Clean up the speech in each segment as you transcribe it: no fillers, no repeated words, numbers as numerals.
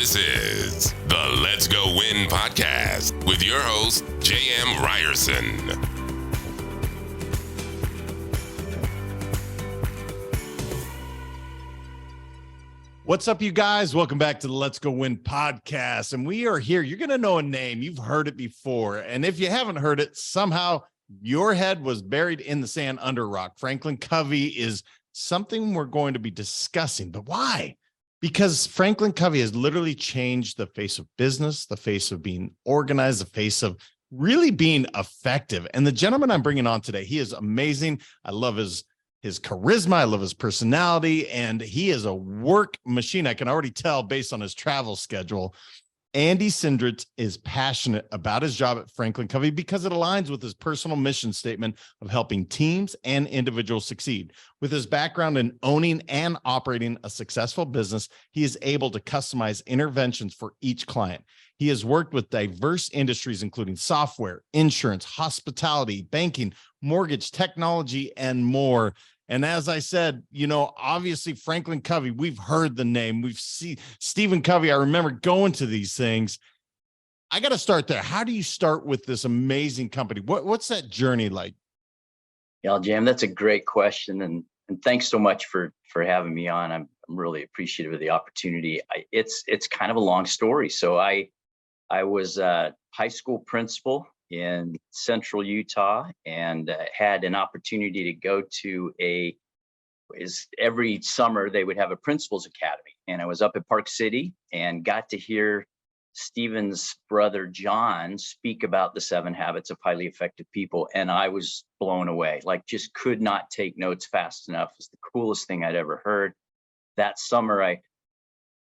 This is the Let's Go Win podcast with your host, J.M. Ryerson. What's up, you guys? Welcome back to the Let's Go Win podcast. And we are here. You're going to know a name. You've heard it before. And if you haven't heard it, somehow your head was buried in the sand under rock. FranklinCovey is something we're going to be discussing. But why? Because FranklinCovey has literally changed the face of business, the face of being organized, the face of really being effective. And the gentleman I'm bringing on today, he is amazing. I love his charisma. I love his personality, and he is a work machine. I can already tell based on his travel schedule. Andy Cindrich is passionate about his job at FranklinCovey because it aligns with his personal mission statement of helping teams and individuals succeed. With his background in owning and operating a successful business, he is able to customize interventions for each client. He has worked with diverse industries, including software, insurance, hospitality, banking, mortgage, technology, and more. And as I said, obviously FranklinCovey, we've heard the name. We've seen Stephen Covey. I remember going to these things. I got to start there. How do you start with this amazing company? What's that journey like? Yeah, Jam, that's a great question. And thanks so much for having me on. I'm really appreciative of the opportunity. It's kind of a long story. So I was a high school principal in central Utah and had an opportunity to go to every summer they would have a principal's academy. And I was up at Park City and got to hear Stephen's brother, John, speak about the 7 habits of highly effective people. And I was blown away, like just could not take notes fast enough. It was the coolest thing I'd ever heard. That summer, I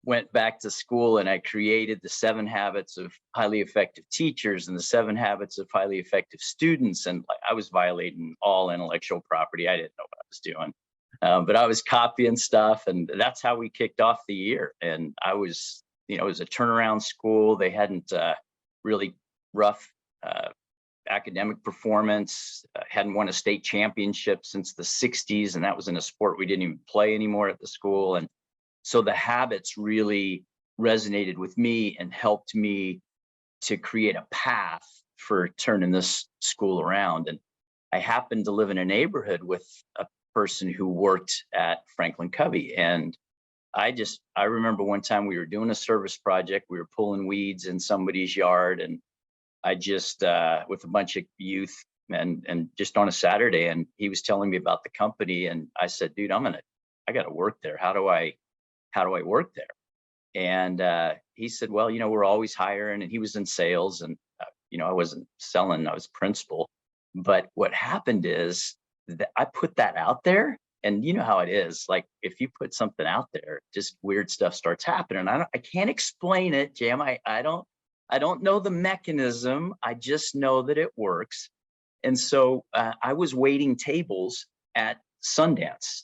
went back to school and I created the 7 habits of highly effective teachers and the 7 habits of highly effective students. And I was violating all intellectual property. I didn't know what I was doing, but I was copying stuff. And that's how we kicked off the year. And I was, it was a turnaround school. They hadn't really rough academic performance, hadn't won a state championship since the 60s. And that was in a sport we didn't even play anymore at the school. And so the habits really resonated with me and helped me to create a path for turning this school around. And I happened to live in a neighborhood with a person who worked at FranklinCovey. And I remember one time we were doing a service project. We were pulling weeds in somebody's yard. And I just, with a bunch of youth and just on a Saturday, and he was telling me about the company. And I said, dude, I got to work there. How do I work there? And he said, well, we're always hiring. And he was in sales and, I wasn't selling, I was principal. But what happened is that I put that out there, and you know how it is. Like if you put something out there, just weird stuff starts happening. I can't explain it, Jam. I don't know the mechanism. I just know that it works. And so I was waiting tables at Sundance.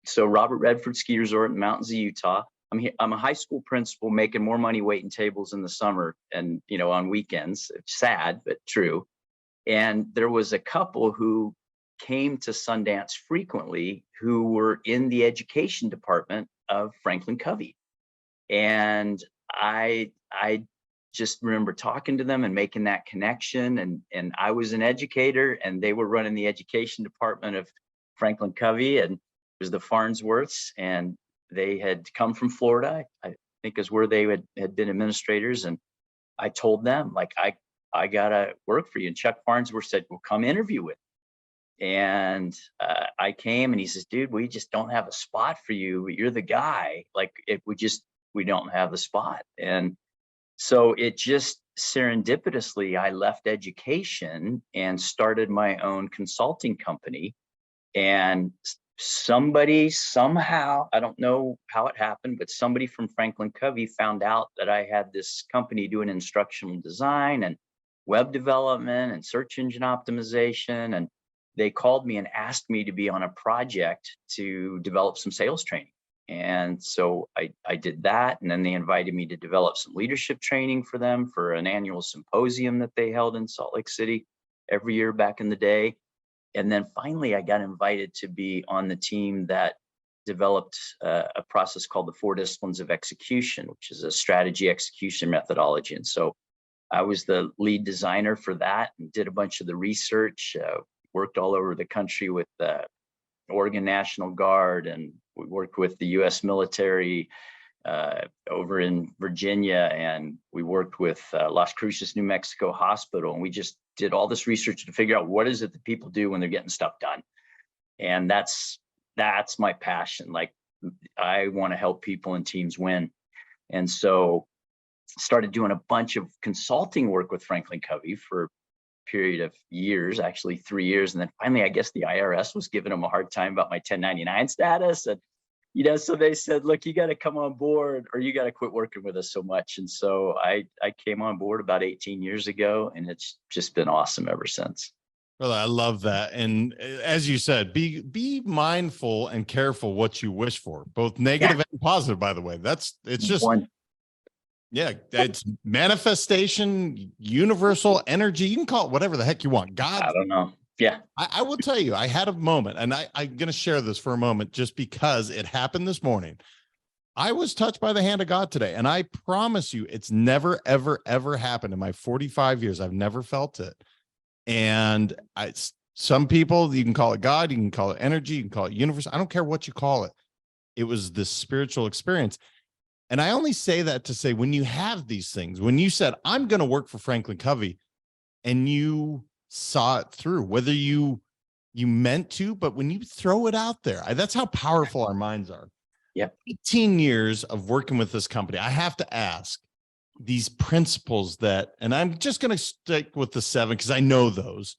So Robert Redford Ski Resort in the mountains of Utah. I'm a high school principal making more money waiting tables in the summer and, on weekends. It's sad, but true. And there was a couple who came to Sundance frequently who were in the education department of FranklinCovey. And I just remember talking to them and making that connection. And I was an educator and they were running the education department of FranklinCovey, and was the Farnsworths, and they had come from Florida, I think is where they had been administrators. And I told them, like, I gotta work for you. And Chuck Farnsworth said, well, come interview with me. And I came and he says, dude, we just don't have a spot for you, but you're the guy. Like we don't have the spot. And so it just serendipitously, I left education and started my own consulting company. And somebody somehow, I don't know how it happened, but somebody from FranklinCovey found out that I had this company doing instructional design and web development and search engine optimization. And they called me and asked me to be on a project to develop some sales training. And so I did that. And then they invited me to develop some leadership training for them for an annual symposium that they held in Salt Lake City every year back in the day. And then finally, I got invited to be on the team that developed a process called the 4 disciplines of execution, which is a strategy execution methodology. And so I was the lead designer for that and did a bunch of the research, worked all over the country with the Oregon National Guard, and we worked with the U.S. military over in Virginia, and we worked with Las Cruces, New Mexico hospital. And we just did all this research to figure out what is it that people do when they're getting stuff done. And that's my passion. Like, I want to help people and teams win. And so started doing a bunch of consulting work with FranklinCovey for a period of years, actually 3 years. And then finally, I guess the IRS was giving them a hard time about my 1099 status. And, so they said, look, you got to come on board or you got to quit working with us so much. And so I came on board about 18 years ago, and it's just been awesome ever since. Brother, I love that. And as you said, be mindful and careful what you wish for, both negative and positive, by the way. It's just one. Yeah, it's manifestation, universal energy. You can call it whatever the heck you want. God, I don't know. Yeah. I will tell you, I had a moment, and I'm going to share this for a moment just because it happened this morning. I was touched by the hand of God today, and I promise you it's never, ever, ever happened in my 45 years. I've never felt it. And some people, you can call it God, you can call it energy, you can call it universe. I don't care what you call it. It was this spiritual experience. And I only say that to say, when you have these things, when you said, I'm going to work for FranklinCovey, and you saw it through, whether you meant to, but when you throw it out there, that's how powerful our minds are. Yeah. 18 years of working with this company. I have to ask, these principles that, and I'm just going to stick with the 7 because I know those.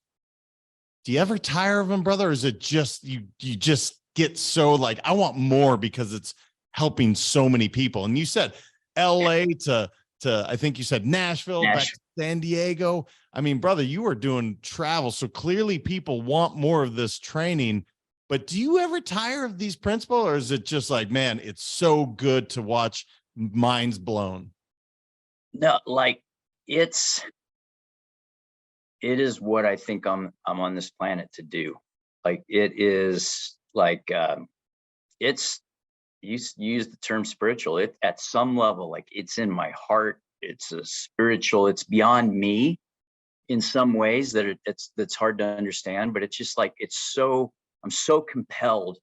Do you ever tire of them, brother? Or is it just, you just get so like, I want more because it's helping so many people? And you said LA to I think you said Nashville, back to San Diego. I mean, brother, you are doing travel. So clearly people want more of this training, but do you ever tire of these principles? Or is it just like, man, it's so good to watch minds blown? No, like it is what I think I'm on this planet to do. Like, it is like, it's, you use the term spiritual. It at some level, like, it's in my heart. It's a spiritual, it's beyond me in some ways that's hard to understand, but it's just like, I'm so compelled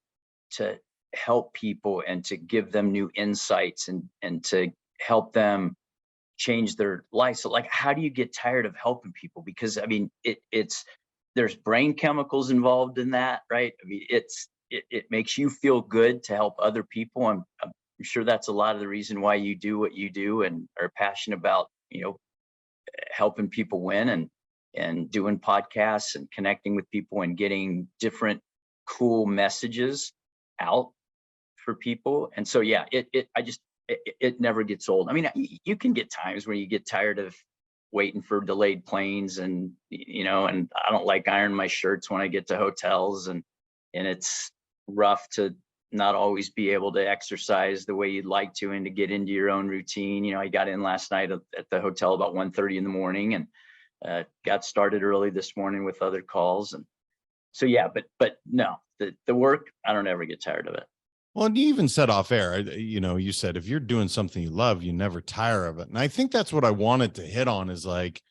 to help people and to give them new insights and to help them change their life. So like, how do you get tired of helping people? Because I mean, there's brain chemicals involved in that, right? I mean, it makes you feel good to help other people. I'm sure that's a lot of the reason why you do what you do and are passionate about, helping people win and doing podcasts and connecting with people and getting different cool messages out for people. And so, yeah, it never gets old. I mean, you can get times where you get tired of waiting for delayed planes and I don't like iron my shirts when I get to hotels and it's rough to not always be able to exercise the way you'd like to and to get into your own routine. I got in last night at the hotel about 1:30 in the morning and got started early this morning with other calls. And so, yeah, but no, the work, I don't ever get tired of it. Well, and you even said off air, you said, if you're doing something you love, you never tire of it. And I think that's what I wanted to hit on is like,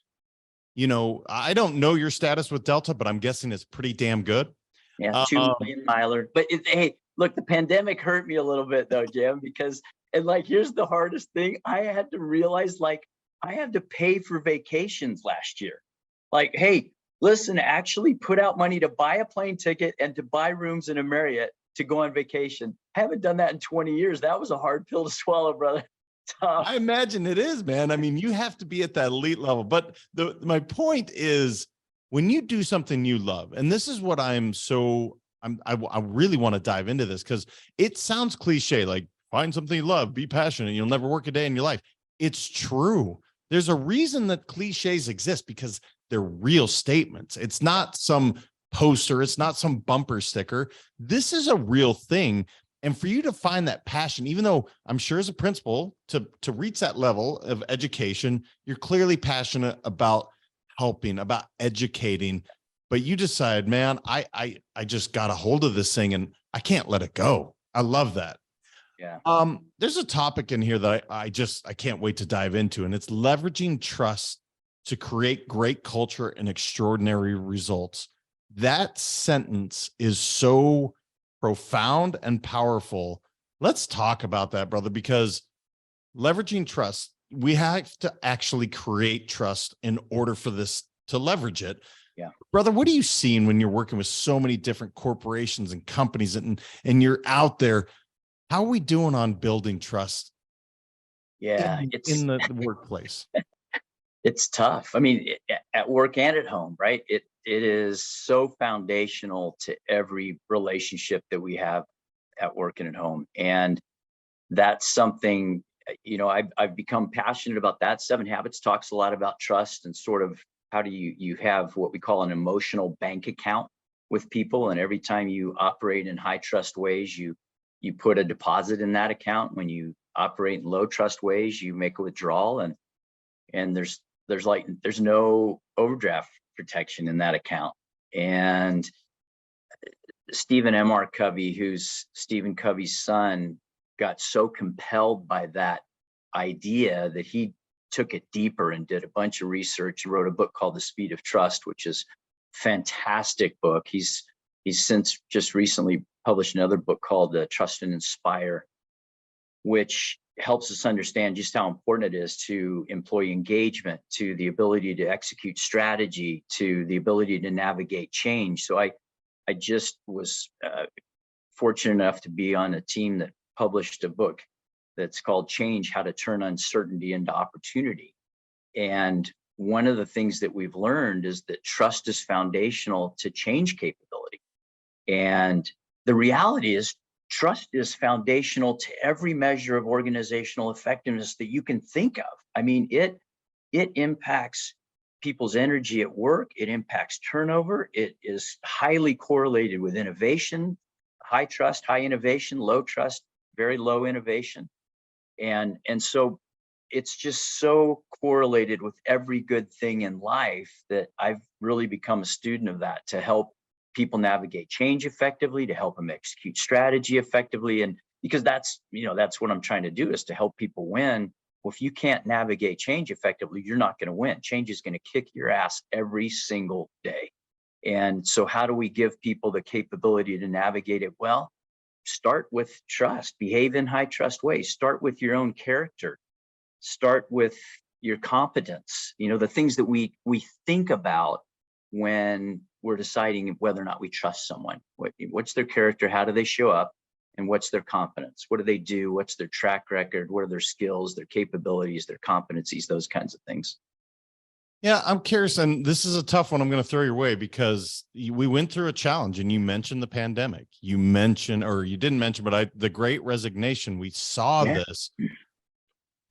I don't know your status with Delta, but I'm guessing it's pretty damn good. Yeah, 2 million miler. But hey, look, the pandemic hurt me a little bit though, Jim, because, and like, here's the hardest thing. I had to realize, like, I had to pay for vacations last year. Like, hey, listen, actually put out money to buy a plane ticket and to buy rooms in a Marriott to go on vacation. I haven't done that in 20 years. That was a hard pill to swallow, brother. Tough. I imagine it is, man. I mean, you have to be at that elite level. But my point is, when you do something you love, and this is what I really want to dive into this because it sounds cliche, like find something you love, be passionate, you'll never work a day in your life. It's true. There's a reason that cliches exist because they're real statements. It's not some poster. It's not some bumper sticker. This is a real thing. And for you to find that passion, even though I'm sure as a principal to reach that level of education, you're clearly passionate about helping, about educating, but you decide, man, I just got a hold of this thing and I can't let it go. I love that. Yeah. There's a topic in here that I can't wait to dive into, and it's leveraging trust to create great culture and extraordinary results. That sentence is so profound and powerful. Let's talk about that, brother, because leveraging trust, we have to actually create trust in order for this to leverage it. Yeah. Brother, what are you seeing when you're working with so many different corporations and companies and you're out there? How are we doing on building trust in the workplace? It's tough. I mean, at work and at home, right? It is so foundational to every relationship that we have at work and at home. And that's something, I've become passionate about that. 7 Habits talks a lot about trust and sort of how do you have what we call an emotional bank account with people. And every time you operate in high trust ways, you put a deposit in that account. When you operate in low trust ways, you make a withdrawal, and there's no overdraft protection in that account. And Stephen M.R. Covey, who's Stephen Covey's son, got so compelled by that idea that he took it deeper and did a bunch of research and wrote a book called The Speed of Trust, which is a fantastic book. He's since just recently published another book called Trust and Inspire, which helps us understand just how important it is to employee engagement, to the ability to execute strategy, to the ability to navigate change. So I just was fortunate enough to be on a team that published a book that's called Change: How to Turn Uncertainty into Opportunity. And one of the things that we've learned is that trust is foundational to change capability. And the reality is, trust is foundational to every measure of organizational effectiveness that you can think of. I mean, it impacts people's energy at work. It impacts turnover. It is highly correlated with innovation. High trust, high innovation; low trust, very low innovation. And so it's just so correlated with every good thing in life that I've really become a student of that, to help people navigate change effectively, to help them execute strategy effectively. And because that's what I'm trying to do, is to help people win. Well, if you can't navigate change effectively, you're not going to win. Change is going to kick your ass every single day. And so how do we give people the capability to navigate it well? Start with trust, behave in high trust ways, start with your own character, start with your competence, the things that we think about when we're deciding whether or not we trust someone. What's their character? How do they show up? And what's their competence? What do they do? What's their track record? What are their skills, their capabilities, their competencies, those kinds of things? Yeah, I'm curious, and this is a tough one I'm going to throw your way, because we went through a challenge, and you mentioned the pandemic. You mentioned, or you didn't mention, but the Great Resignation. We saw this.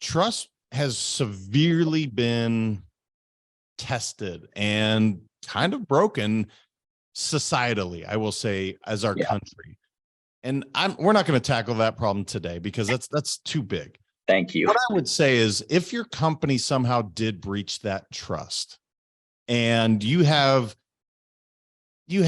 Trust has severely been tested and kind of broken societally, I will say, as our country. And we're not going to tackle that problem today, because that's too big. Thank you. What I would say is, if your company somehow did breach that trust, and you have your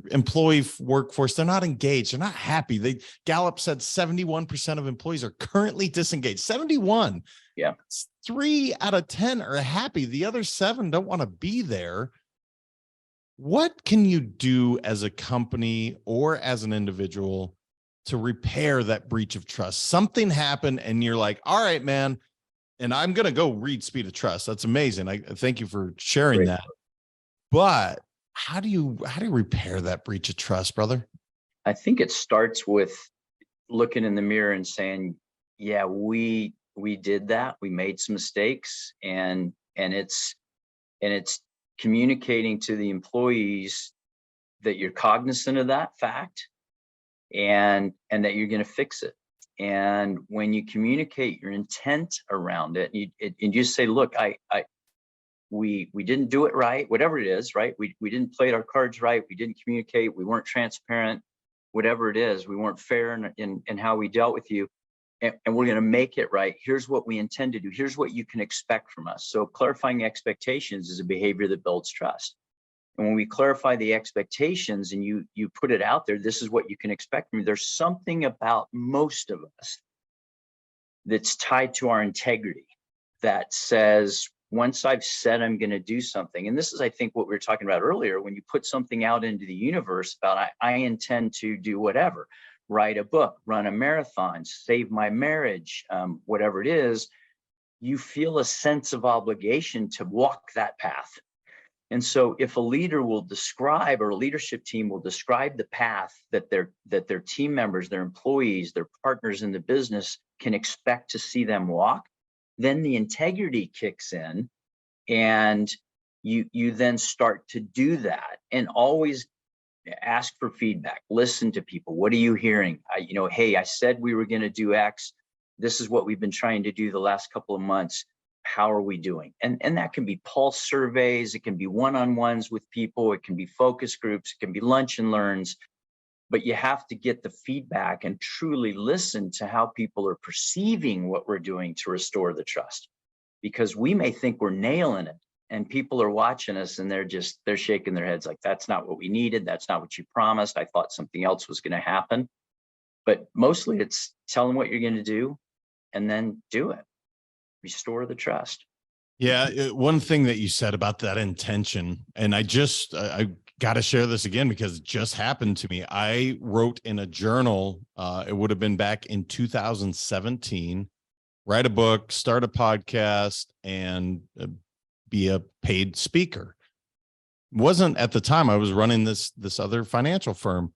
employee workforce, they're not engaged, they're not happy. Gallup said 71% of employees are currently disengaged. 71. Yeah. 3 out of 10 are happy. The other 7 don't want to be there. What can you do as a company or as an individual to repair that breach of trust? Something happened and you're like, all right, man. And I'm going to go read Speed of Trust. That's amazing. I thank you for sharing that. But how do you repair that breach of trust, brother? I think it starts with looking in the mirror and saying, yeah, we did that. We made some mistakes, and it's communicating to the employees that you're cognizant of that fact, and that you're going to fix it. And when you communicate your intent around it, and you just say, look, we didn't do it right, whatever it is, right? We didn't play our cards right. We didn't communicate. We weren't transparent, whatever it is. We weren't fair in how we dealt with you. And we're going to make it right. Here's what we intend to do. Here's what you can expect from us. So clarifying expectations is a behavior that builds trust. And when we clarify the expectations and you put it out there, this is what you can expect from me. There's something about most of us that's tied to our integrity that says, once I've said I'm going to do something, and this is, I think, what we were talking about earlier, when you put something out into the universe about, I intend to do whatever, write a book, run a marathon, save my marriage, whatever it is, you feel a sense of obligation to walk that path. And so if a leader will describe, or a leadership team will describe the path that their team members, their employees, their partners in the business can expect to see them walk, then the integrity kicks in, and you then start to do that. And always ask for feedback, listen to people. What are you hearing? Hey, I said we were going to do X. This is what we've been trying to do the last couple of months. How are we doing? And that can be pulse surveys. It can be one-on-ones with people. It can be focus groups. It can be lunch and learns. But you have to get the feedback and truly listen to how people are perceiving what we're doing to restore the trust. Because we may think we're nailing it, and people are watching us and they're shaking their heads like, that's not what we needed. That's not what you promised. I thought something else was going to happen. But mostly it's tell them what you're going to do and then do it. Restore the trust. Yeah. One thing that you said about that intention, and I got to share this again because it just happened to me. I wrote in a journal, it would have been back in 2017, write a book, start a podcast, and be a paid speaker. It wasn't at the time I was running this other financial firm.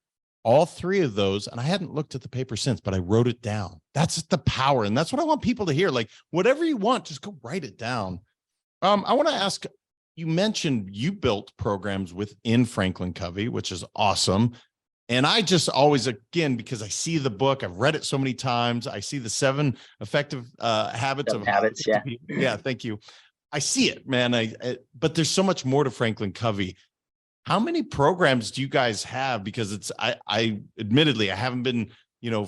All three of those, and I hadn't looked at the paper since, but I wrote it down. That's the power. And that's what I want people to hear. Like, whatever you want, just go write it down. I want to ask, you mentioned you built programs within FranklinCovey, which is awesome. And I just always, again, because I see the book, I've read it so many times. I see the 7 effective habits of habits. Yeah. Yeah. Thank you. I see it, man. But there's so much more to FranklinCovey. How many programs do you guys have? Because I admittedly, I haven't been,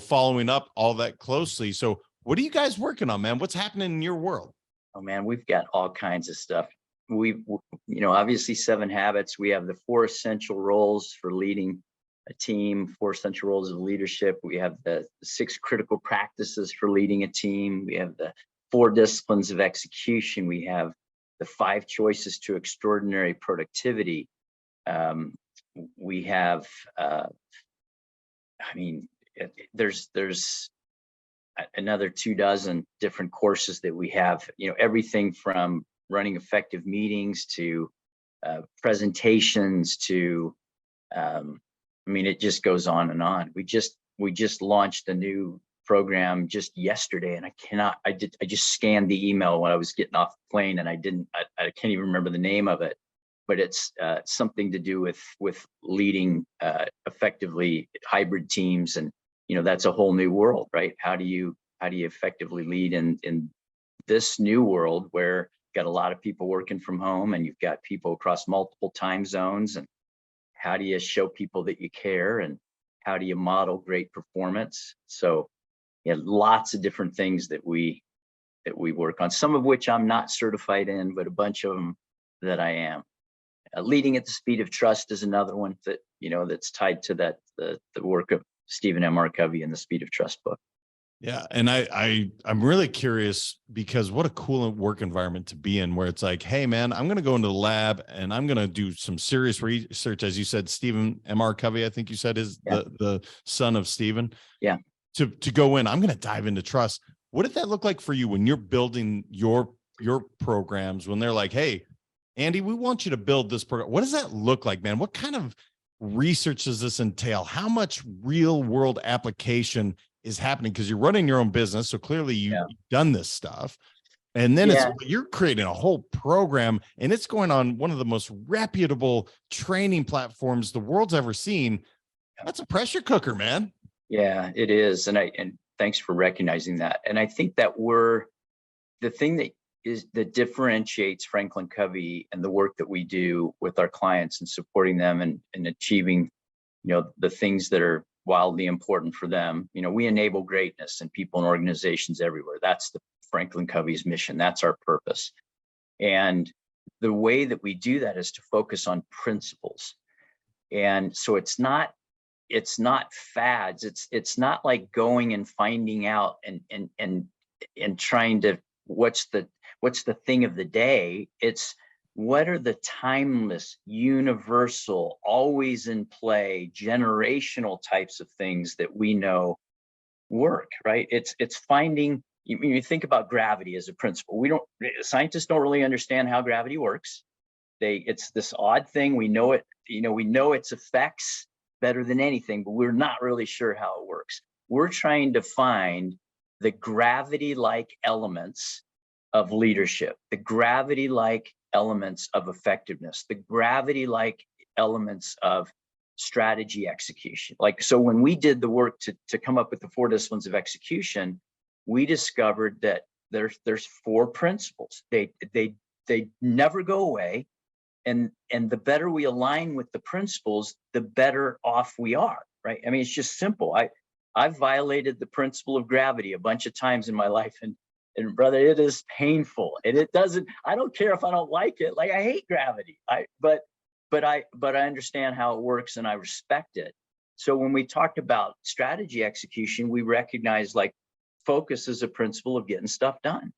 following up all that closely. So what are you guys working on, man? What's happening in your world? Oh man, we've got all kinds of stuff. Obviously 7 habits. We have the 4 essential roles for leading a team, 4 essential roles of leadership. We have the 6 critical practices for leading a team. We have the 4 disciplines of execution. We have the 5 choices to extraordinary productivity. We have, there's another 24 different courses that we have, everything from running effective meetings to presentations to, it just goes on and on. We just launched a new program just yesterday, and I just scanned the email when I was getting off the plane, and I can't even remember the name of it. But it's something to do with leading effectively hybrid teams, and that's a whole new world, right? How do you effectively lead in this new world where you've got a lot of people working from home and you've got people across multiple time zones? And how do you show people that you care, and how do you model great performance? So, lots of different things that we work on. Some of which I'm not certified in, but a bunch of them that I am. Leading at the Speed of Trust is another one that, that's tied to that, the work of Stephen M. R. Covey in the Speed of Trust book. Yeah. And I'm really curious, because what a cool work environment to be in, where it's like, hey man, I'm going to go into the lab and I'm going to do some serious research. As you said, Stephen M. R. Covey, I think you said, is the son of Stephen. Yeah. To go in, I'm going to dive into trust. What did that look like for you when you're building your programs, when they're like, hey, Andy, we want you to build this program? What does that look like, man? What kind of research does this entail? How much real world application is happening? Because you're running your own business. So clearly you've done this stuff. And then you're creating a whole program, and it's going on one of the most reputable training platforms the world's ever seen. That's a pressure cooker, man. Yeah, it is. And thanks for recognizing that. And I think that the thing that differentiates FranklinCovey and the work that we do with our clients and supporting them and achieving, the things that are wildly important for them. We enable greatness in people and organizations everywhere. That's the FranklinCovey's mission. That's our purpose. And the way that we do that is to focus on principles. And so it's not fads. It's not like going and finding out and trying to, what's the thing of the day. It's what are the timeless, universal, always in play, generational types of things that we know work, right? It's finding, you think about gravity as a principle. Scientists don't really understand how gravity works. It's this odd thing. We know it, we know its effects better than anything, but we're not really sure how it works. We're trying to find the gravity-like elements of leadership, the gravity-like elements of effectiveness, the gravity-like elements of strategy execution. Like, so when we did the work to come up with the 4 disciplines of execution, we discovered that there's 4 principles. They never go away. And the better we align with the principles, the better off we are, right? I mean, it's just simple. I've violated the principle of gravity a bunch of times in my life, and brother, it is painful. And I don't care if I don't like it. Like, I hate gravity. But I understand how it works and I respect it. So when we talked about strategy execution, we recognize like focus is a principle of getting stuff done.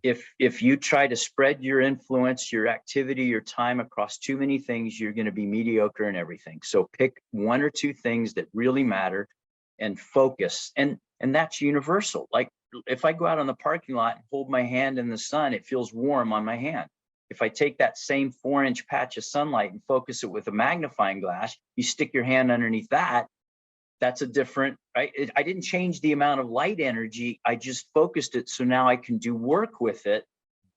If you try to spread your influence, your activity, your time across too many things, you're going to be mediocre in everything. So pick 1 or 2 things that really matter and focus. And that's universal. Like, if I go out on the parking lot and hold my hand in the sun, it feels warm on my hand. If I take that same 4-inch patch of sunlight and focus it with a magnifying glass, you stick your hand underneath that, that's a different, right? I didn't change the amount of light energy. I just focused it. So now I can do work with it.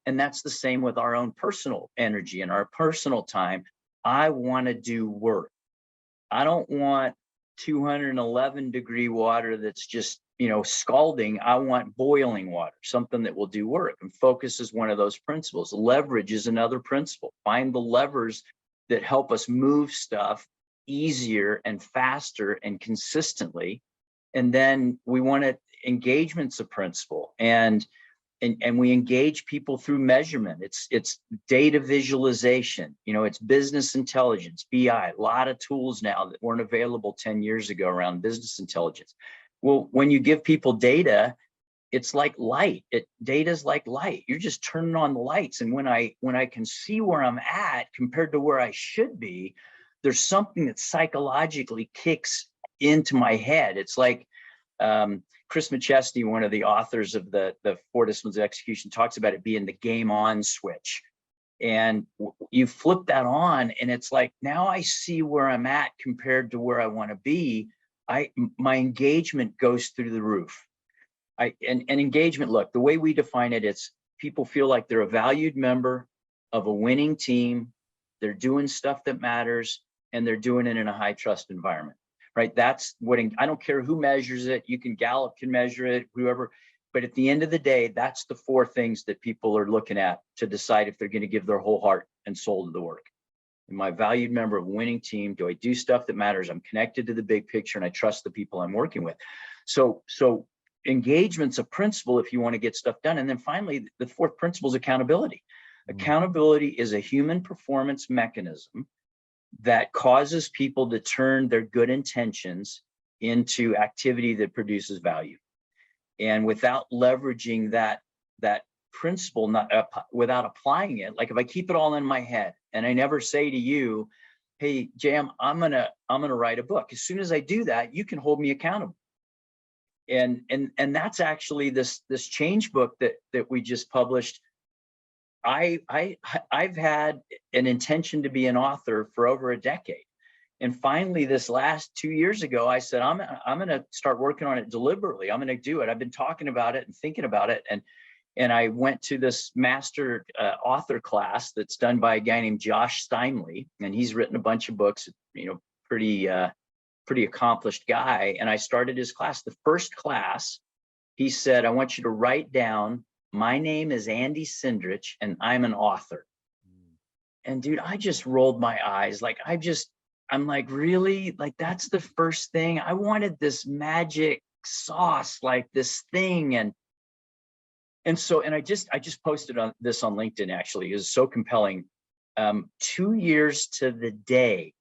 And that's the same with our own personal energy and our personal time. I want to do work. I don't want 211-degree water that's just, scalding. I want boiling water, something that will do work. And focus is one of those principles. Leverage is another principle. Find the levers that help us move stuff easier and faster and consistently. And then we want to, engagement's a principle. And we engage people through measurement. It's data visualization, it's business intelligence, BI, a lot of tools now that weren't available 10 years ago around business intelligence. Well, when you give people data, it's like light. Data's like light. You're just turning on the lights. And when I can see where I'm at compared to where I should be, there's something that psychologically kicks into my head. It's like Chris McChesney, one of the authors of the 4 disciplines of execution, talks about it being the game on switch. And you flip that on and it's like, now I see where I'm at compared to where I want to be. My engagement goes through the roof. And engagement, look, the way we define it, it's people feel like they're a valued member of a winning team. They're doing stuff that matters and they're doing it in a high trust environment, right? That's what, I don't care who measures it. Gallup can measure it, whoever, but at the end of the day, that's the 4 things that people are looking at to decide if they're going to give their whole heart and soul to the work. Am I a valued member of a winning team? Do I do stuff that matters? I'm connected to the big picture and I trust the people I'm working with. So engagement's a principle if you want to get stuff done. And then finally, the 4th principle is accountability. Accountability is a human performance mechanism that causes people to turn their good intentions into activity that produces value. And without leveraging that principle, without applying it, like if I keep it all in my head and I never say to you, hey, Jam, I'm gonna write a book. As soon as I do that, you can hold me accountable. And that's actually this change book that we just published. I've had an intention to be an author for over a decade. And finally, this last 2 years ago, I said, I'm going to start working on it deliberately. I'm going to do it. I've been talking about it and thinking about it. And I went to this master author class that's done by a guy named Josh Steinley. And he's written a bunch of books, pretty accomplished guy. And I started his class. The first class, he said, I want you to write down, my name is Andy Cindrich and I'm an author. And dude, I just rolled my eyes. I'm like, really? Like, that's the first thing? I wanted this magic sauce, like this thing. And I just posted this on LinkedIn, actually. It was so compelling. 2 years to the day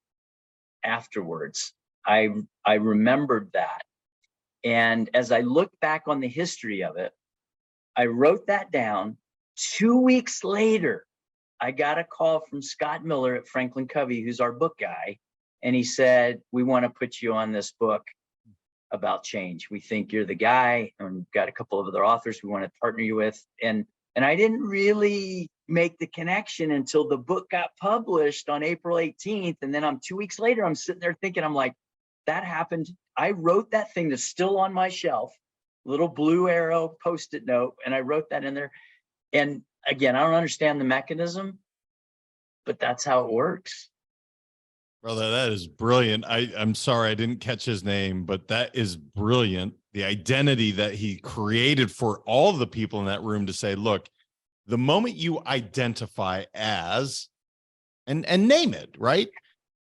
afterwards, I remembered that. And as I look back on the history of it, I wrote that down. 2 weeks later, I got a call from Scott Miller at FranklinCovey, who's our book guy. And he said, we want to put you on this book about change. We think you're the guy, and we've got a couple of other authors we want to partner you with. And I didn't really make the connection until the book got published on April 18th. And then 2 weeks later, I'm sitting there thinking, I'm like, that happened. I wrote that thing that's still on my shelf, little blue arrow Post-it note. And I wrote that in there. And again, I don't understand the mechanism, but that's how it works. Brother, that is brilliant. I'm sorry I didn't catch his name, but that is brilliant. The identity that he created for all the people in that room to say, look, the moment you identify as, and name it, right?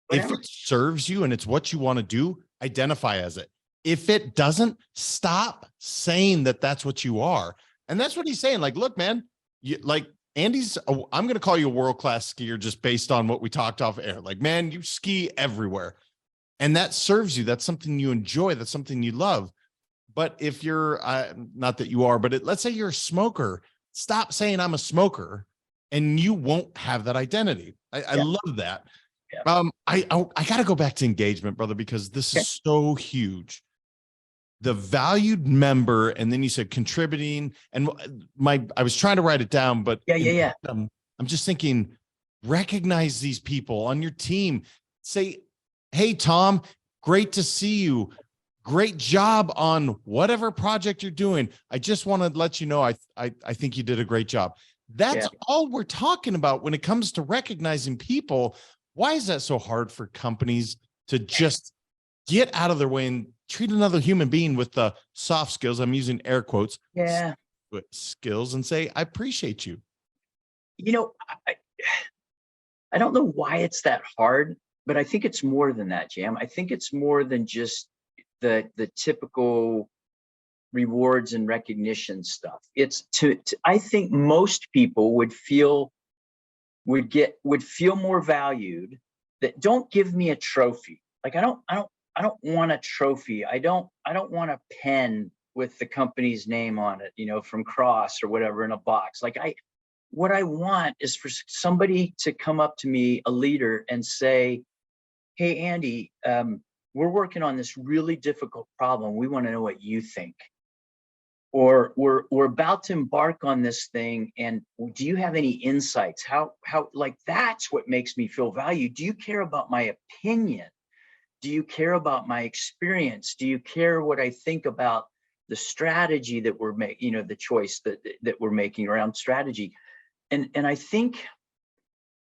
Whatever. If it serves you and it's what you want to do, identify as it. If it doesn't, stop saying that that's what you are. And that's what he's saying. Like, look, man, I'm going to call you a world-class skier just based on what we talked off air. Like, man, you ski everywhere and that serves you. That's something you enjoy. That's something you love. But if you're not that you are, but let's say you're a smoker, stop saying I'm a smoker and you won't have that identity. I love that. Yeah. I got to go back to engagement, brother, because this is so huge. The valued member, and then you said contributing, and I was trying to write it down, but I'm just thinking, recognize these people on your team. Say, hey, Tom, great to see you. Great job on whatever project you're doing. I just want to let you know, I think you did a great job. That's all we're talking about when it comes to recognizing people. Why is that so hard for companies to just get out of their way and treat another human being with the soft skills? I'm using air quotes. Skills, and say, I appreciate you. You know, I don't know why it's that hard, but I think it's more than that, Jam. I think it's more than just the typical rewards and recognition stuff. It's I think most people would feel more valued. That don't give me a trophy. Like, I don't want a trophy. I don't want a pen with the company's name on it, from Cross or whatever in a box. Like, what I want is for somebody to come up to me, a leader, and say, hey, Andy, we're working on this really difficult problem. We want to know what you think. Or we're about to embark on this thing, and do you have any insights? How like, that's what makes me feel valued. Do you care about my opinion? Do you care about my experience? Do you care what I think about the strategy that we're making, the choice that we're making around strategy? And I think,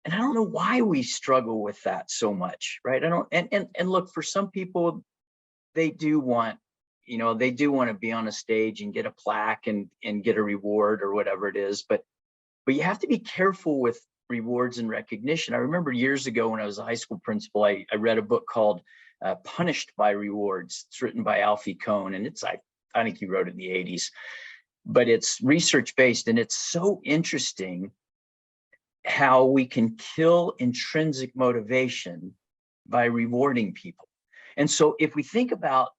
and I don't know why we struggle with that so much, right? And look, for some people, they do want to be on a stage and get a plaque and get a reward or whatever it is. But you have to be careful with rewards and recognition. I remember years ago when I was a high school principal, I read a book called Punished by Rewards. It's written by Alfie Kohn, and I think he wrote it in the 80s, but it's research-based, and it's so interesting how we can kill intrinsic motivation by rewarding people. And so if we think about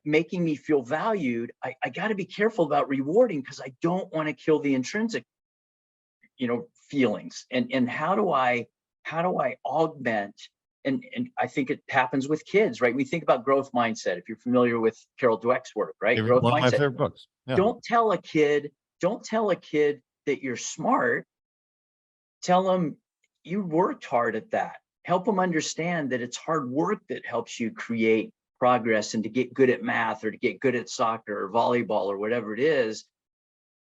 making me feel valued, I got to be careful about rewarding, because I don't want to kill the intrinsic, feelings. And how do I augment? And I think it happens with kids, right? We think about growth mindset. If you're familiar with Carol Dweck's work, right? Growth One mindset. of my favorite books. Yeah. Don't tell a kid that you're smart. Tell them you worked hard at that. Help them understand that it's hard work that helps you create progress and to get good at math or to get good at soccer or volleyball or whatever it is.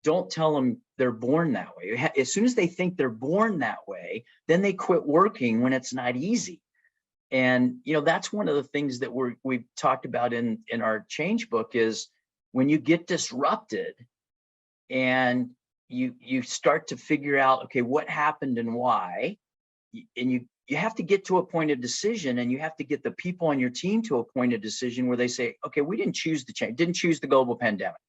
Don't tell them they're born that way. As soon as they think they're born that way, then they quit working when it's not easy. And, that's one of the things that we've talked about in our change book is when you get disrupted and you start to figure out, okay, what happened and why, and you have to get to a point of decision, and you have to get the people on your team to a point of decision where they say, okay, we didn't choose the change, didn't choose the global pandemic,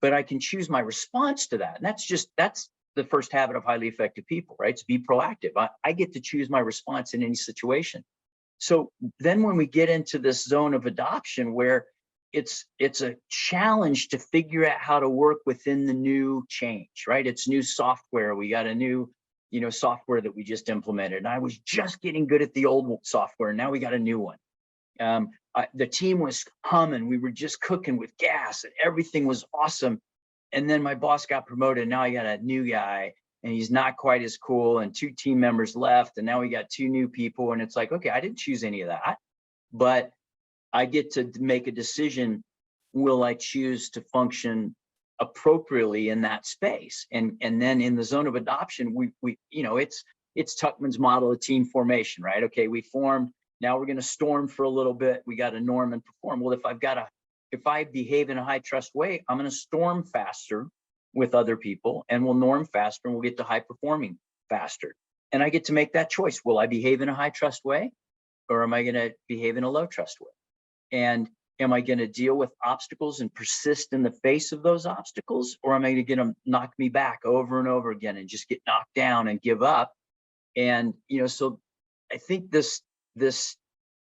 but I can choose my response to that. And that's the first habit of highly effective people, right? To be proactive. I get to choose my response in any situation. So then when we get into this zone of adoption where it's a challenge to figure out how to work within the new change, right? It's new software. We got a new, software that we just implemented. And I was just getting good at the old software. Now we got a new one. The team was humming. We were just cooking with gas and everything was awesome. And then my boss got promoted. Now I got a new guy and he's not quite as cool. And 2 team members left. And now we got 2 new people. And it's like, okay, I didn't choose any of that, but I get to make a decision. Will I choose to function appropriately in that space? And then in the zone of adoption, we it's Tuckman's model of team formation, right? Okay, we formed. Now we're going to storm for a little bit. We got to norm and perform. Well, if I behave in a high trust way, I'm going to storm faster with other people and we'll norm faster and we'll get to high performing faster. And I get to make that choice. Will I behave in a high trust way or am I going to behave in a low trust way? And am I going to deal with obstacles and persist in the face of those obstacles? Or am I going to get them knock me back over and over again and just get knocked down and give up? And, so I think this,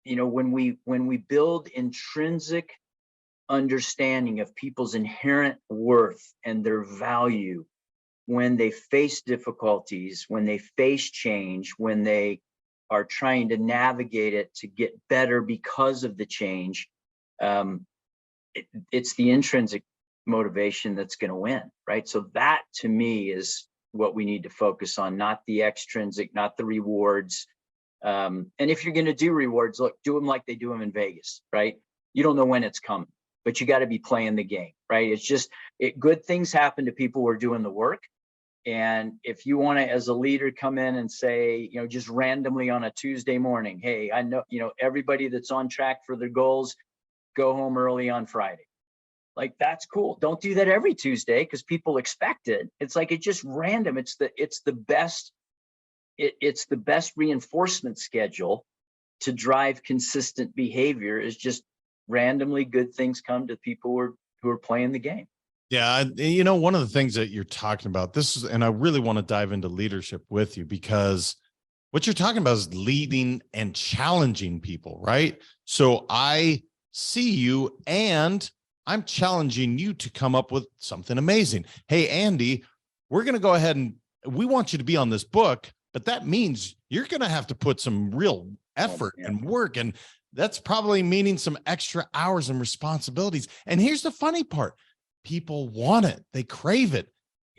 when we build intrinsic understanding of people's inherent worth and their value, when they face difficulties, when they face change, when they are trying to navigate it to get better because of the change, it's the intrinsic motivation that's going to win, right? So that to me is what we need to focus on, not the extrinsic, not the rewards. And if you're going to do rewards, look, do them like they do them in Vegas, right? You don't know when it's coming, but you got to be playing the game, right? It's just good things happen to people who are doing the work. And if you want to, as a leader, come in and say, just randomly on a Tuesday morning, hey, I know, everybody that's on track for their goals, go home early on Friday. Like, that's cool. Don't do that every Tuesday because people expect it. It's like, it's just random. It's the best reinforcement schedule to drive consistent behavior is just randomly good things come to people who are playing the game. Yeah. One of the things that you're talking about, and I really want to dive into leadership with you because what you're talking about is leading and challenging people, right? So I see you and I'm challenging you to come up with something amazing. Hey, Andy, we're going to go ahead and we want you to be on this book, but that means you're going to have to put some real effort and work. And that's probably meaning some extra hours and responsibilities. And here's the funny part. People want it. They crave it.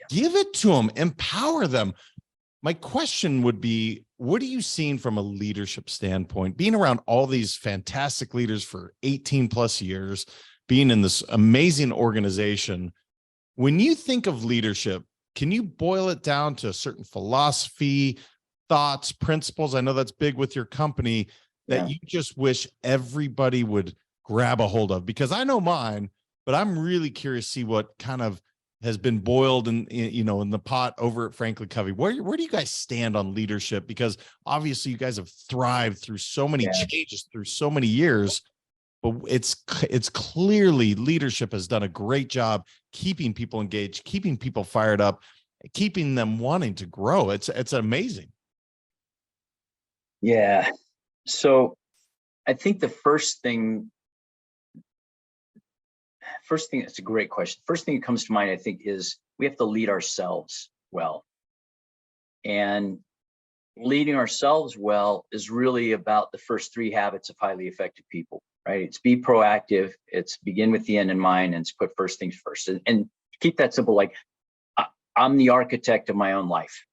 Give it to them. Empower them. My question would be, what are you seeing from a leadership standpoint? Being around all these fantastic leaders for 18 plus years, being in this amazing organization, when you think of leadership, can you boil it down to a certain philosophy, thoughts, principles? I know that's big with your company that you just wish everybody would grab a hold of, because I know mine, but I'm really curious to see what kind of has been boiled in the pot over at FranklinCovey. Where do you guys stand on leadership? Because obviously you guys have thrived through so many changes through so many years, but it's clearly leadership has done a great job keeping people engaged, keeping people fired up, keeping them wanting to grow. It's amazing. Yeah. So I think the first thing, it's a great question. First thing that comes to mind, I think, is we have to lead ourselves well. And leading ourselves well is really about the first 3 habits of highly effective people, right? It's be proactive, it's begin with the end in mind, and it's put first things first. And keep that simple, like I'm the architect of my own life.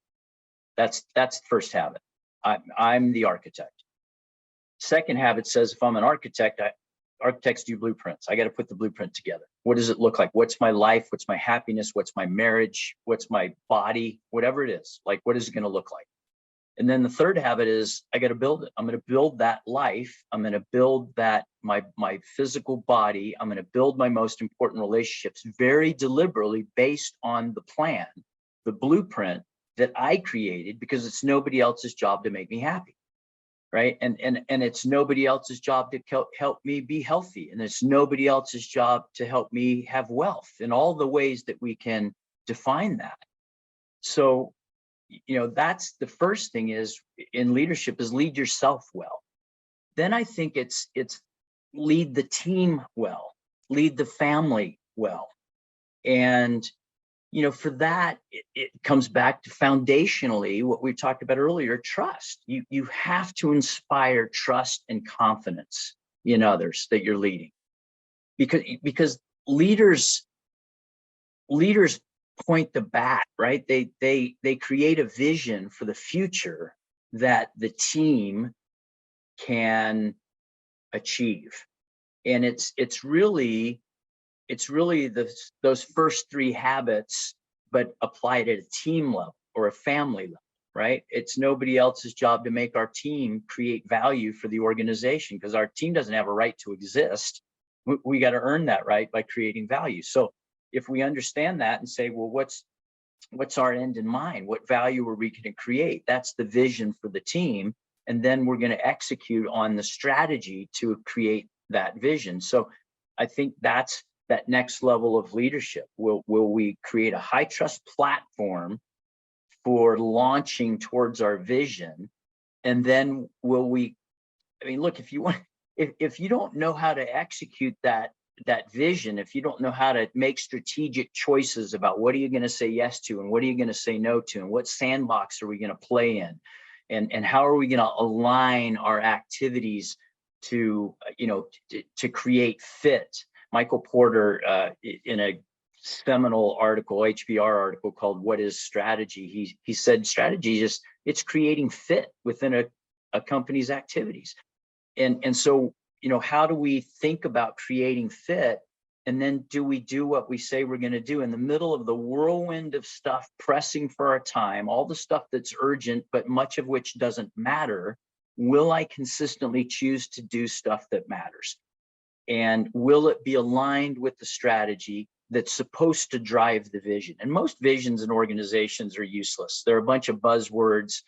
That's the first habit. I'm the architect. Second habit says, if I'm an architect, architects do blueprints. I got to put the blueprint together. What does it look like? What's my life? What's my happiness? What's my marriage? What's my body? Whatever it is, like, what is it going to look like? And then the third habit is I got to build it. I'm going to build that life. I'm going to build that my physical body. I'm going to build my most important relationships very deliberately based on the plan, the blueprint that I created, because it's nobody else's job to make me happy. Right. And it's nobody else's job to help me be healthy. And it's nobody else's job to help me have wealth in all the ways that we can define that. So, that's the first thing is in leadership is lead yourself well. Then I think it's lead the team well, lead the family well. And, for that, it comes back to foundationally what we talked about earlier, trust. You have to inspire trust and confidence in others that you're leading. Because leaders point the bat, right? They create a vision for the future that the team can achieve. And it's really those first three habits, but applied at a team level or a family level, right? It's nobody else's job to make our team create value for the organization, because our team doesn't have a right to exist. We got to earn that right by creating value. So if we understand that and say, well, what's our end in mind? What value are we going to create? That's the vision for the team. And then we're going to execute on the strategy to create that vision. So I think that's that next level of leadership. Will we create a high trust platform for launching towards our vision? And then look, if you don't know how to execute that vision, if you don't know how to make strategic choices about what are you going to say yes to and what are you going to say no to, and what sandbox are we going to play in, and how are we going to align our activities to create fit. Michael Porter, in a seminal article, HBR article called "What is Strategy?" He said strategy is it's creating fit within a company's activities. And so, how do we think about creating fit? And then do we do what we say we're going to do in the middle of the whirlwind of stuff pressing for our time, all the stuff that's urgent, but much of which doesn't matter? Will I consistently choose to do stuff that matters? And will it be aligned with the strategy that's supposed to drive the vision? And most visions in organizations are useless. They're a bunch of buzzwords,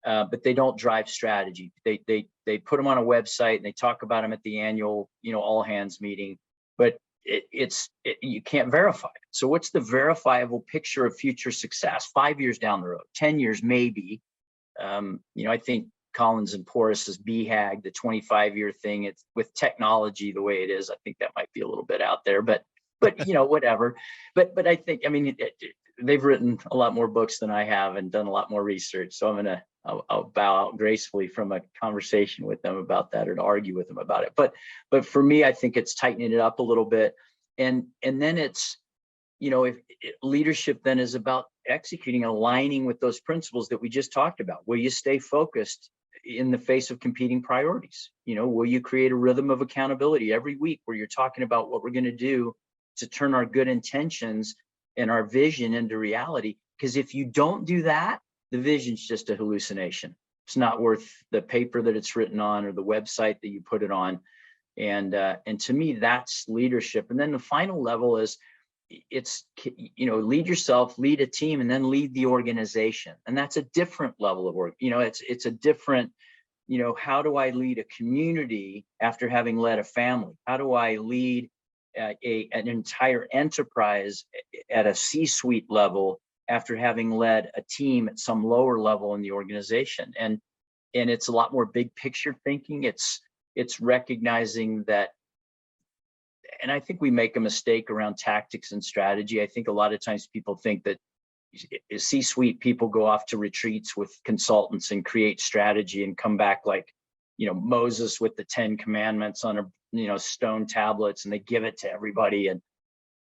but they don't drive strategy. They put them on a website and they talk about them at the annual, all hands meeting, but you can't verify it. So what's the verifiable picture of future success 5 years down the road, 10 years, maybe? I think Collins and Porris's BHAG, the 25-year thing, it's with technology the way it is, I think that might be a little bit out there, but whatever. But I think, they've written a lot more books than I have and done a lot more research. So I'll bow out gracefully from a conversation with them about that or to argue with them about it. But for me, I think it's tightening it up a little bit. And then it's, if leadership then is about executing, aligning with those principles that we just talked about. Will you stay focused in the face of competing priorities? Will you create a rhythm of accountability every week where you're talking about what we're going to do to turn our good intentions and our vision into reality? Because if you don't do that, the vision's just a hallucination. It's not worth the paper that it's written on or the website that you put it on. And to me, that's leadership. And then the final level is lead yourself, lead a team, and then lead the organization. And that's a different level of work. It's a different, how do I lead a community after having led a family? How do I lead an entire enterprise at a C-suite level after having led a team at some lower level in the organization? And it's a lot more big picture thinking. It's recognizing that, and I think we make a mistake around tactics and strategy. I think a lot of times people think that C-suite people go off to retreats with consultants and create strategy and come back like, Moses with the 10 commandments on stone tablets, and they give it to everybody.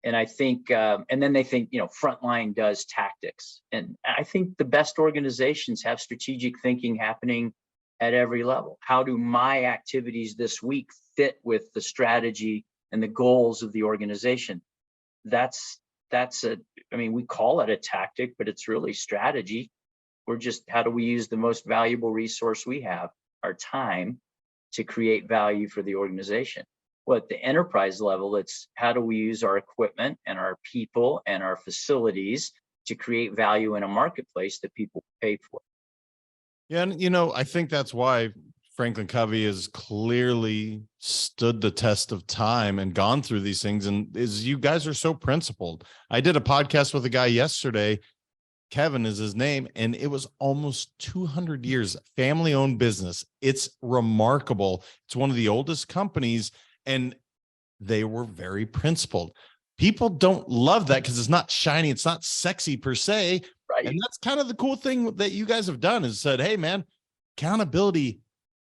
And I think, and then they think, frontline does tactics. And I think the best organizations have strategic thinking happening at every level. How do my activities this week fit with the strategy and the goals of the organization? We call it a tactic, but it's really strategy. We're just, how do we use the most valuable resource we have, our time, to create value for the organization? Well, at the enterprise level, it's how do we use our equipment and our people and our facilities to create value in a marketplace that people pay for. Yeah. And, I think that's why FranklinCovey has clearly stood the test of time and gone through these things. And you guys are so principled. I did a podcast with a guy yesterday, Kevin is his name, and it was almost 200 years, family-owned business. It's remarkable. It's one of the oldest companies, and they were very principled. People don't love that because it's not shiny, it's not sexy per se. Right. And that's kind of the cool thing that you guys have done is said, hey, man, accountability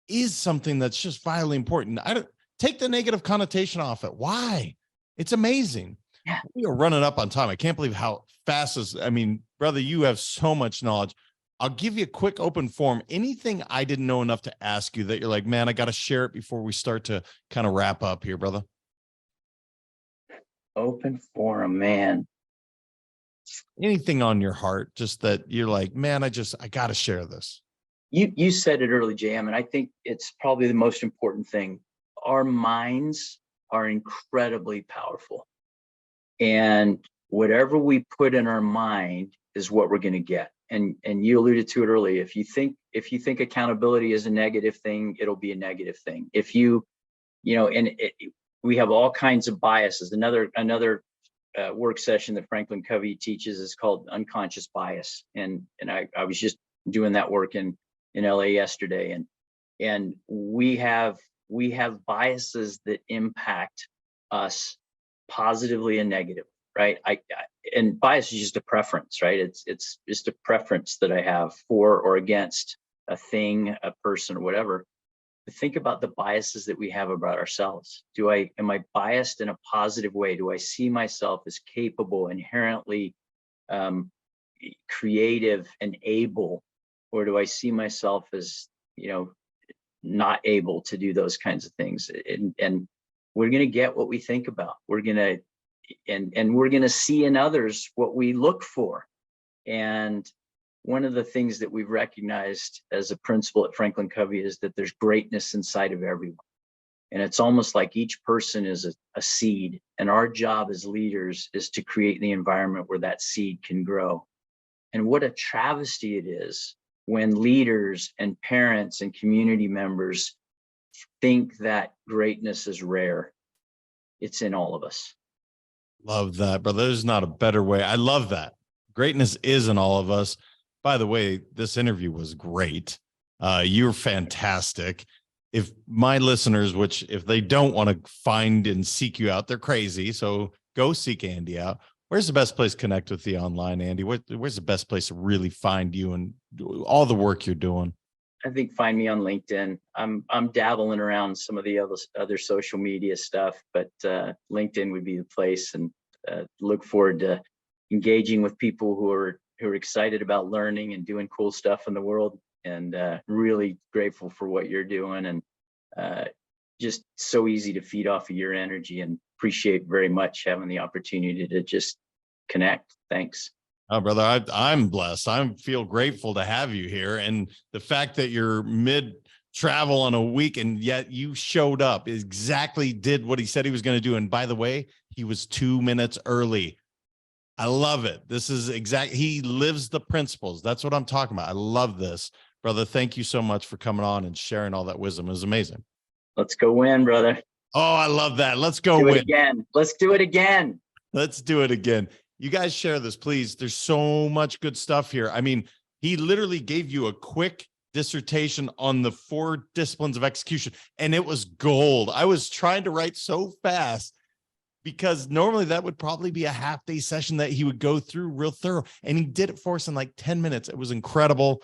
is something that's just vitally important. I don't take the negative connotation off it. Why? It's amazing. Yeah. We are running up on time. I can't believe how fast this. I mean, brother, you have so much knowledge. I'll give you a quick open forum. Anything I didn't know enough to ask you that you're like, man, I got to share it before we start to kind of wrap up here, brother. Open forum, man. Anything on your heart, just that you're like, man, I got to share this. You said it early, JM, and I think it's probably the most important thing. Our minds are incredibly powerful. And whatever we put in our mind is what we're going to get. And you alluded to it earlier. If you think accountability is a negative thing, it'll be a negative thing. If we have all kinds of biases. Another work session that FranklinCovey teaches is called unconscious bias. And I was just doing that work in LA yesterday. And we have biases that impact us positively and negatively, right? And bias is just a preference, right? It's just a preference that I have for or against a thing, a person, or whatever. But think about the biases that we have about ourselves. Am I biased in a positive way? Do I see myself as capable, inherently creative and able, or do I see myself as, not able to do those kinds of things? And we're going to get what we think about. We're going to see in others what we look for. And one of the things that we've recognized as a principle at FranklinCovey is that there's greatness inside of everyone. And it's almost like each person is a seed. And our job as leaders is to create the environment where that seed can grow. And what a travesty it is when leaders and parents and community members think that greatness is rare. It's in all of us. Love that, brother. There's not a better way. I love that. Greatness is in all of us. By the way, this interview was great. You're fantastic. If my listeners, which if they don't want to find and seek you out, they're crazy. So go seek Andy out. Where's the best place to connect with you online, Andy? Where's the best place to really find you and do all the work you're doing? I think find me on LinkedIn. I'm dabbling around some of the other social media stuff, but LinkedIn would be the place. And look forward to engaging with people who are excited about learning and doing cool stuff in the world. And really grateful for what you're doing, and just so easy to feed off of your energy, and appreciate very much having the opportunity to just connect. Thanks. Oh, brother, I'm blessed. I feel grateful to have you here. And the fact that you're mid-travel on a week and yet you showed up, exactly did what he said he was going to do. And by the way, he was 2 minutes early. I love it. This is he lives the principles. That's what I'm talking about. I love this. Brother, thank you so much for coming on and sharing all that wisdom. It was amazing. Let's go win, brother. Oh, I love that. Let's go win. Again. Let's do it again. Let's do it again. You guys share this, please. There's so much good stuff here. I mean, he literally gave you a quick dissertation on the 4 disciplines of execution, and it was gold. I was trying to write so fast because normally that would probably be a half-day session that he would go through real thorough, and he did it for us in like 10 minutes. It was incredible.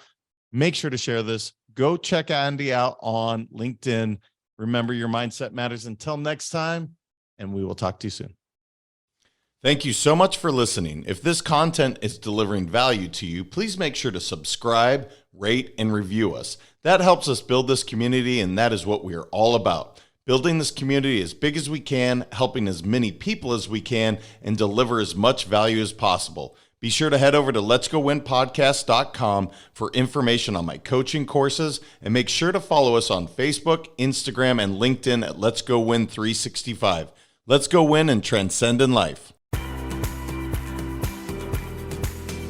Make sure to share this. Go check Andy out on LinkedIn. Remember, your mindset matters. Until next time, and we will talk to you soon. Thank you so much for listening. If this content is delivering value to you, please make sure to subscribe, rate, and review us. That helps us build this community, and that is what we are all about. Building this community as big as we can, helping as many people as we can, and deliver as much value as possible. Be sure to head over to letsgowinpodcast.com for information on my coaching courses, and make sure to follow us on Facebook, Instagram, and LinkedIn at Let's Go Win 365. Let's go win and transcend in life.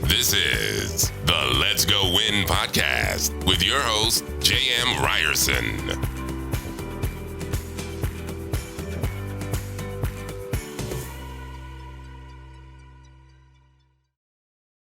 This is the Let's Go Win podcast with your host, J.M. Ryerson.